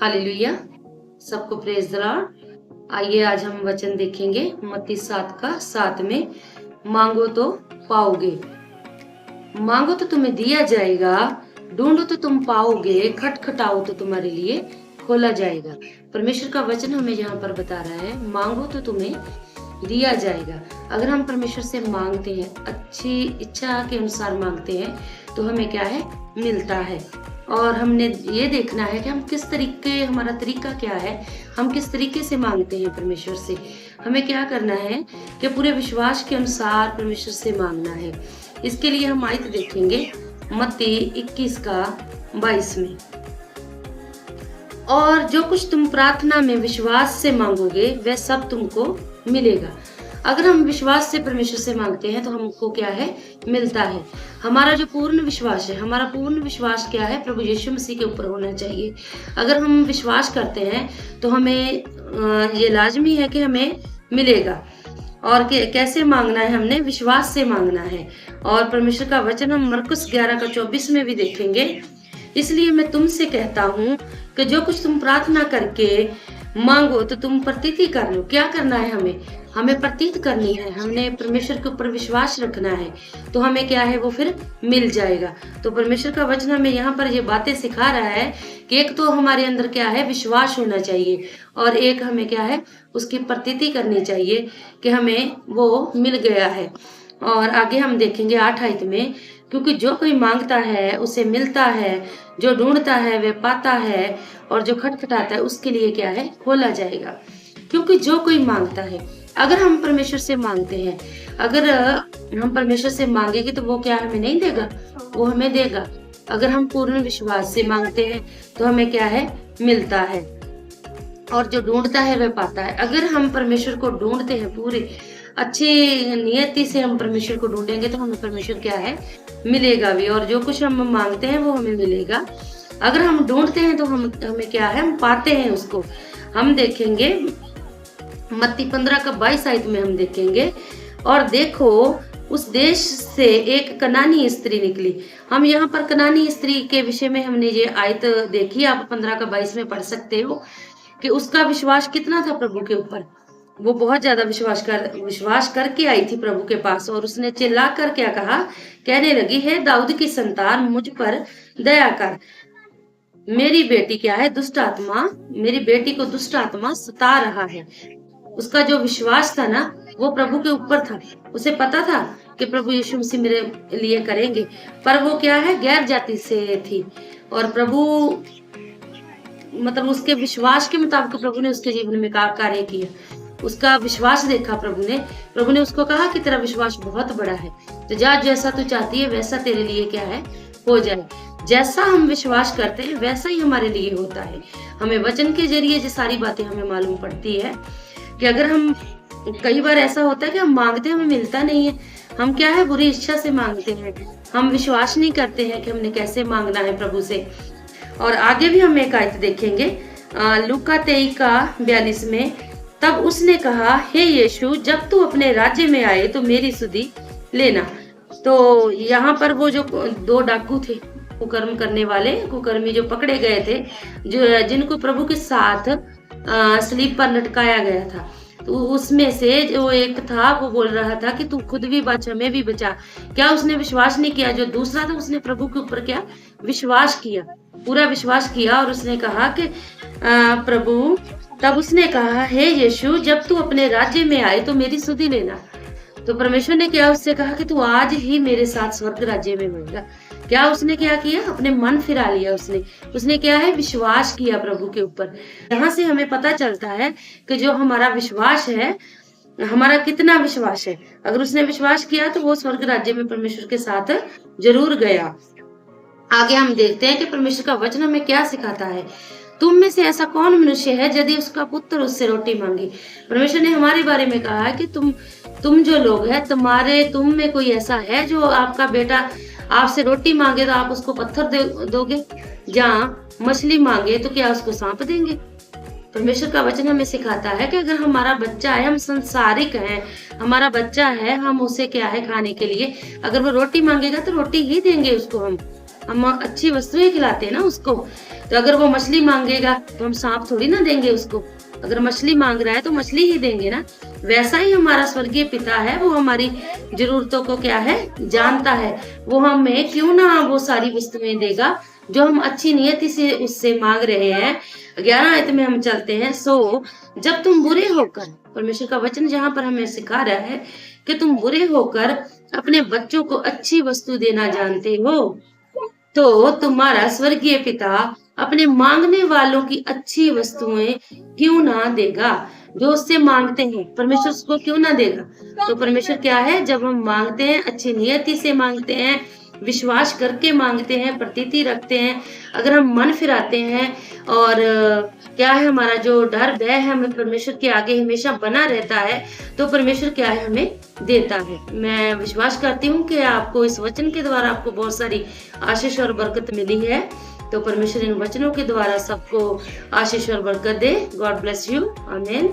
Hallelujah. सबको praise the Lord. आइए आज हम वचन देखेंगे मत्ती 7 का 7 में। मांगो तो पाओगे, मांगो तो तुम्हें दिया जाएगा, ढूंढो तो तुम पाओगे, खटखटाओ तो तुम्हारे लिए खोला जाएगा। परमेश्वर का वचन हमें यहाँ पर बता रहा है, मांगो तो तुम्हें दिया जाएगा। अगर हम परमेश्वर से मांगते हैं, अच्छी इच्छा के अनुसार मांगते हैं, तो हमें क्या है, मिलता है। और हमने ये देखना है कि हम किस तरीके, हमारा तरीका क्या है, हम किस तरीके से मांगते हैं परमेश्वर से। हमें क्या करना है कि पूरे विश्वास के अनुसार परमेश्वर से मांगना है। इसके लिए हम आयत देखेंगे मत्ती 21 का 22 में। और जो कुछ तुम प्रार्थना में विश्वास से मांगोगे वह सब तुमको मिलेगा। अगर हम विश्वास से परमेश्वर से मांगते हैं तो हमको क्या है, मिलता है। हमारा जो पूर्ण विश्वास है, हमारा पूर्ण विश्वास क्या है, प्रभु यीशु मसीह के ऊपर होना चाहिए। अगर हम विश्वास करते हैं तो हमें ये लाजमी है कि हमें मिलेगा। और कैसे मांगना है, हमने विश्वास से मांगना है। और परमेश्वर का वचन हम मरकुस 11 का 24 में भी देखेंगे। इसलिए मैं तुमसे कहता हूँ कि जो कुछ तुम प्रार्थना करके मांगो तो तुम प्रतीति कर लो। क्या करना है, हमें प्रतीत करनी है, हमने परमेश्वर के ऊपर विश्वास रखना है, तो हमें क्या है, वो फिर मिल जाएगा। तो परमेश्वर का वचन हमें यहाँ पर ये बातें सिखा रहा है कि एक तो हमारे अंदर क्या है, विश्वास होना चाहिए, और एक हमें क्या है, उसकी प्रतीति करनी चाहिए कि हमें वो मिल गया है। और आगे हम देखेंगे 8 आयत में, क्योंकि जो कोई मांगता है उसे मिलता है, जो ढूंढता है वह पाता है, और जो खटखटाता है उसके लिए क्या है, खोला जाएगा। क्योंकि जो कोई मांगता है, अगर हम परमेश्वर से मांगते हैं, अगर हम परमेश्वर से मांगेंगे तो वो क्या हमें नहीं देगा, वो हमें देगा। अगर हम पूर्ण विश्वास से मांगते हैं तो हमें क्या है, मिलता है, और जो ढूंढता है वह पाता है। अगर हम परमेश्वर को ढूंढते हैं, पूरी अच्छी नियति से हम परमेश्वर को ढूंढेंगे तो हमें परमेश्वर क्या है, मिलेगा भी, और जो कुछ हम मांगते हैं वो हमें मिलेगा। अगर हम ढूंढते हैं तो हमें क्या है, हम पाते हैं उसको। हम देखेंगे मत्ती 15 का 22 आयत में हम देखेंगे, और देखो उस देश से एक कनानी स्त्री निकली। हम यहाँ पर कनानी स्त्री के विषय में हमने ये आयत देखी, आप 15 का 22 में पढ़ सकते हो कि उसका विश्वास कितना था प्रभु के ऊपर। वो बहुत ज्यादा विश्वास करके आई थी प्रभु के पास, और उसने चिल्ला कर क्या कहा, कहने लगी, हे दाऊद की संतान, मुझ पर दया कर, मेरी बेटी क्या है, दुष्ट आत्मा, मेरी बेटी को दुष्ट आत्मा सता रहा है। उसका जो विश्वास था ना, वो प्रभु के ऊपर था। उसे पता था कि प्रभु यीशु मसीह मेरे लिए करेंगे, पर वो क्या है, गैर जाति से थी, और प्रभु मतलब उसके विश्वास के मुताबिक प्रभु ने उसके जीवन में कार्य किया। उसका विश्वास देखा प्रभु ने उसको कहा कि तेरा विश्वास बहुत बड़ा है, तो जा, जैसा तू चाहती है वैसा तेरे लिए क्या है, हो जाए। जैसा हम विश्वास करते हैं वैसा ही हमारे लिए होता है। हमें वचन के जरिए ये सारी बातें हमें मालूम पड़ती है कि अगर हम, कई बार ऐसा होता है कि हम मांगते हैं, हमें मिलता नहीं है। हम क्या है, बुरी इच्छा से मांगते हैं, हम विश्वास नहीं करते हैं कि हमने कैसे मांगना है प्रभु से। और आगे भी हम एक आयत देखेंगे लूका 23 का 42 में। तब उसने कहा, हे यीशु, जब तू अपने राज्य में आए तो मेरी सुधि लेना। तो यहाँ पर वो जो 2 डाकू थे, कुकर्म करने वाले कुकर्मी जो पकड़े गए थे, जो जिनको प्रभु के साथ स्लीप पर लटकाया गया था, तो उसमें से जो एक था वो बोल रहा था कि तू खुद भी बच, हमें भी बचा। क्या उसने विश्वास नहीं किया? जो दूसरा था उसने प्रभु के ऊपर क्या, विश्वास किया, पूरा विश्वास किया, और उसने कहा कि प्रभु, तब उसने कहा, हे यीशु, जब तू अपने राज्य में आए तो मेरी सुधि लेना। तो परमेश्वर ने क्या उससे कहा कि तू आज ही मेरे साथ स्वर्ग राज्य में होगा। क्या उसने क्या किया, अपने मन फिरा लिया। उसने क्या है, विश्वास किया प्रभु के ऊपर। यहाँ से हमें पता चलता है कि जो हमारा विश्वास है, हमारा कितना विश्वास है। अगर उसने विश्वास किया तो वो स्वर्ग राज्य में परमेश्वर के साथ जरूर गया। आगे हम देखते हैं कि परमेश्वर का वचन हमें क्या सिखाता है। तुम में से ऐसा कौन मनुष्य है यदि उसका पुत्र उससे रोटी मांगे। परमेश्वर ने हमारे बारे में कहा है कि तुम जो लोग हैं, तुम में कोई ऐसा है जो आपका बेटा आपसे रोटी मांगे तो आप उसको पत्थर दोगे, जहाँ मछली मांगे तो क्या उसको सांप देंगे। परमेश्वर का वचन हमें सिखाता है कि अगर हमारा बच्चा है, हम संसारिक हैं, हमारा बच्चा है, हम उसे क्या है, खाने के लिए, अगर वो रोटी मांगेगा तो रोटी ही देंगे उसको हम। हम अच्छी वस्तुएं खिलाते हैं ना उसको। तो अगर वो मछली मांगेगा तो हम सांप थोड़ी ना देंगे उसको। अगर मछली मांग रहा है तो मछली ही देंगे ना। वैसा ही हमारा स्वर्गीय पिता है, वो हमारी जरूरतों को क्या है जानता है। वो हमें क्यों ना वो सारी वस्तुएं देगा जो हम अच्छी नियति से उससे मांग रहे हैं। 11 आयत में हम चलते हैं। सो जब तुम बुरे होकर, परमेश्वर का वचन जहाँ पर हमें सिखा रहा है कि तुम बुरे होकर अपने बच्चों को अच्छी वस्तु देना जानते हो, तो तुम्हारा स्वर्गीय पिता अपने मांगने वालों की अच्छी वस्तुएं क्यों ना देगा। जो उससे मांगते हैं परमेश्वर उसको क्यों ना देगा। तो परमेश्वर क्या है, जब हम मांगते हैं अच्छी नियति से मांगते हैं, विश्वास करके मांगते हैं, प्रतीति रखते हैं, अगर हम मन फिराते हैं और क्या है हमारा जो डर भय है हमें परमेश्वर के आगे हमेशा बना रहता है, तो परमेश्वर क्या है हमें देता है। मैं विश्वास करती हूँ कि आपको इस वचन के द्वारा आपको बहुत सारी आशीष और बरकत मिली है। तो परमेश्वर इन वचनों के द्वारा सबको आशीष और बरकत दे। God bless you. आमीन।